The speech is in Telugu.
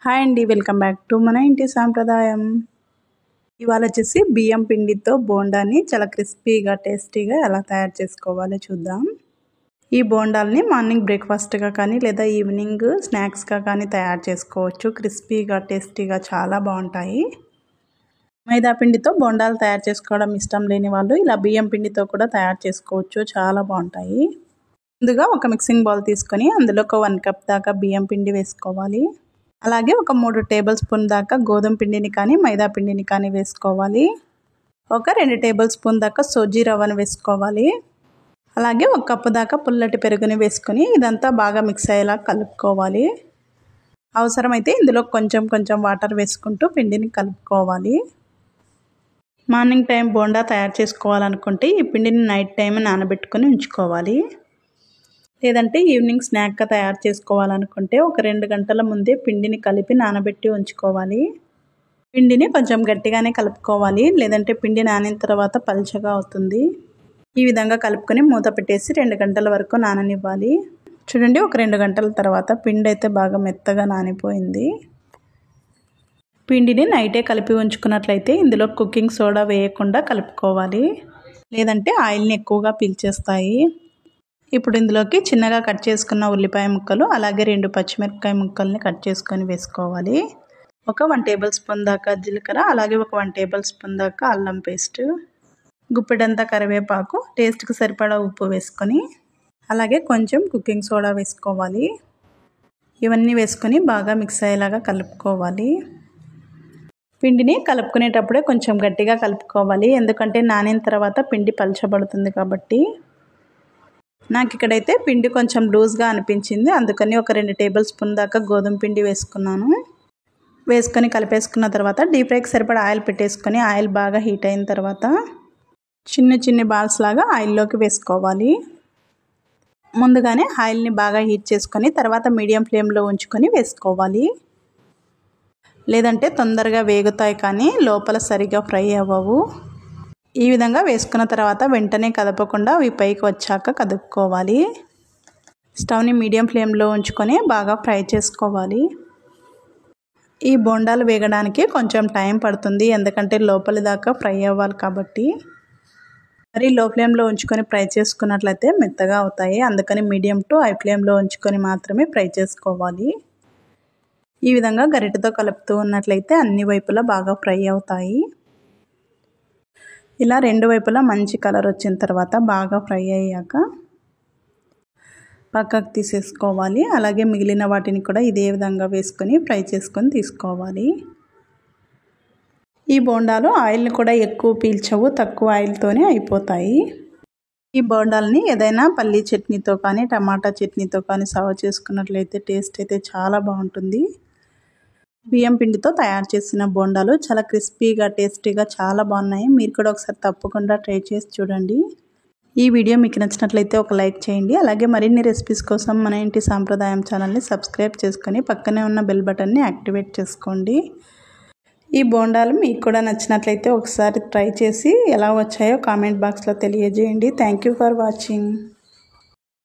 హాయ్ అండి, వెల్కమ్ బ్యాక్ టు మన ఇంటి సాంప్రదాయం. ఇవాళ వచ్చేసి బియ్యం పిండితో బోండాని చాలా క్రిస్పీగా టేస్టీగా ఎలా తయారు చేసుకోవాలో చూద్దాం. ఈ బోండాల్ని మార్నింగ్ బ్రేక్ఫాస్ట్గా కానీ లేదా ఈవినింగ్ స్నాక్స్గా కానీ తయారు చేసుకోవచ్చు. క్రిస్పీగా టేస్టీగా చాలా బాగుంటాయి. మైదా పిండితో బోండాలు తయారు చేసుకోవడం ఇష్టం లేని వాళ్ళు ఇలా బియ్యం పిండితో కూడా తయారు చేసుకోవచ్చు, చాలా బాగుంటాయి. ముందుగా ఒక మిక్సింగ్ బౌల్ తీసుకొని అందులో ఒక 1 కప్ దాకా బియ్యం పిండి వేసుకోవాలి. అలాగే ఒక 3 టేబుల్ స్పూన్ దాకా గోధుమ పిండిని కానీ మైదా పిండిని కానీ వేసుకోవాలి. ఒక 2 టేబుల్ స్పూన్ దాకా సోజీ రవ్వను వేసుకోవాలి. అలాగే 1 కప్పు దాకా పుల్లటి పెరుగుని వేసుకొని ఇదంతా బాగా మిక్స్ అయ్యేలా కలుపుకోవాలి. అవసరమైతే ఇందులో కొంచెం కొంచెం వాటర్ వేసుకుంటూ పిండిని కలుపుకోవాలి. మార్నింగ్ టైం బోండా తయారు చేసుకోవాలనుకుంటే ఈ పిండిని నైట్ టైం నానబెట్టుకొని ఉంచుకోవాలి. లేదంటే ఈవినింగ్ స్నాక్గా తయారు చేసుకోవాలనుకుంటే ఒక 2 గంటల ముందే పిండిని కలిపి నానబెట్టి ఉంచుకోవాలి. పిండిని కొంచెం గట్టిగానే కలుపుకోవాలి, లేదంటే పిండి నానిన తర్వాత పల్చగా అవుతుంది. ఈ విధంగా కలుపుకొని మూత పెట్టేసి 2 గంటల వరకు నాననివ్వాలి. చూడండి, ఒక 2 గంటల తర్వాత పిండి అయితే బాగా మెత్తగా నానిపోయింది. పిండిని నైటే కలిపి ఉంచుకున్నట్లయితే ఇందులో కుకింగ్ సోడా వేయకుండా కలుపుకోవాలి, లేదంటే ఆయిల్ని ఎక్కువగా పీల్చేస్తాయి. ఇప్పుడు ఇందులోకి చిన్నగా కట్ చేసుకున్న ఉల్లిపాయ ముక్కలు అలాగే 2 పచ్చిమిరపకాయ ముక్కల్ని కట్ చేసుకొని వేసుకోవాలి. ఒక 1 టేబుల్ స్పూన్ దాకా జీలకర్ర అలాగే ఒక 1 టేబుల్ స్పూన్ దాకా అల్లం పేస్ట్, గుప్పెడంతా కరివేపాకు, టేస్ట్కి సరిపడా ఉప్పు వేసుకొని అలాగే కొంచెం కుకింగ్ సోడా వేసుకోవాలి. ఇవన్నీ వేసుకొని బాగా మిక్స్ అయ్యేలాగా కలుపుకోవాలి. పిండిని కలుపుకునేటప్పుడే కొంచెం గట్టిగా కలుపుకోవాలి, ఎందుకంటే నానిన తర్వాత పిండి పలచబడుతుంది కాబట్టి. నాకు ఇక్కడైతే పిండి కొంచెం లూజ్గా అనిపించింది, అందుకని ఒక 2 టేబుల్ స్పూన్ దాకా గోధుమ పిండి వేసుకున్నాను. వేసుకొని కలిపేసుకున్న తర్వాత డీప్ ఫ్రైకి సరిపడా ఆయిల్ పెట్టేసుకొని ఆయిల్ బాగా హీట్ అయిన తర్వాత చిన్న బాల్స్ లాగా ఆయిల్లోకి వేసుకోవాలి. ముందుగానే ఆయిల్ని బాగా హీట్ చేసుకొని తర్వాత మీడియం ఫ్లేమ్లో ఉంచుకొని వేసుకోవాలి, లేదంటే తొందరగా వేగుతాయి కానీ లోపల సరిగా ఫ్రై అవ్వవు. ఈ విధంగా వేసుకున్న తర్వాత వెంటనే కదపకుండా అవి పైకి వచ్చాక కదుపుకోవాలి. స్టవ్ని మీడియం ఫ్లేమ్లో ఉంచుకొని బాగా ఫ్రై చేసుకోవాలి. ఈ బోండాలు వేగడానికి కొంచెం టైం పడుతుంది, ఎందుకంటే లోపలి దాకా ఫ్రై అవ్వాలి కాబట్టి. మరి లో ఫ్లేమ్లో ఉంచుకొని ఫ్రై చేసుకున్నట్లయితే మెత్తగా అవుతాయి, అందుకని మీడియం టు హై ఫ్లేమ్లో ఉంచుకొని మాత్రమే ఫ్రై చేసుకోవాలి. ఈ విధంగా గరిటెతో కలుపుతూ ఉన్నట్లయితే అన్ని వైపులా బాగా ఫ్రై అవుతాయి. ఇలా 2 వైపులా మంచి కలర్ వచ్చిన తర్వాత బాగా ఫ్రై అయ్యాక పక్కకు తీసేసుకోవాలి. అలాగే మిగిలిన వాటిని కూడా ఇదే విధంగా వేసుకొని ఫ్రై చేసుకొని తీసుకోవాలి. ఈ బోండాలు ఆయిల్ని కూడా ఎక్కువ పీల్చవు, తక్కువ ఆయిల్తోనే అయిపోతాయి. ఈ బోండాలని ఏదైనా పల్లీ చట్నీతో కానీ టమాటా చట్నీతో కానీ సర్వ్ చేసుకున్నట్లయితే టేస్ట్ అయితే చాలా బాగుంటుంది. బియ్యం పిండితో తయారు చేసిన బోండాలు చాలా క్రిస్పీగా టేస్టీగా చాలా బాగున్నాయి. మీరు కూడా ఒకసారి తప్పకుండా ట్రై చేసి చూడండి. ఈ వీడియో మీకు నచ్చినట్లయితే ఒక లైక్ చేయండి. అలాగే మరిన్ని రెసిపీస్ కోసం మన ఇంటి సాంప్రదాయం ఛానల్ని సబ్స్క్రైబ్ చేసుకొని పక్కనే ఉన్న బెల్ బటన్ని యాక్టివేట్ చేసుకోండి. ఈ బోండాలు మీకు కూడా నచ్చినట్లయితే ఒకసారి ట్రై చేసి ఎలా వచ్చాయో కామెంట్ బాక్స్లో తెలియజేయండి. Thank you for watching.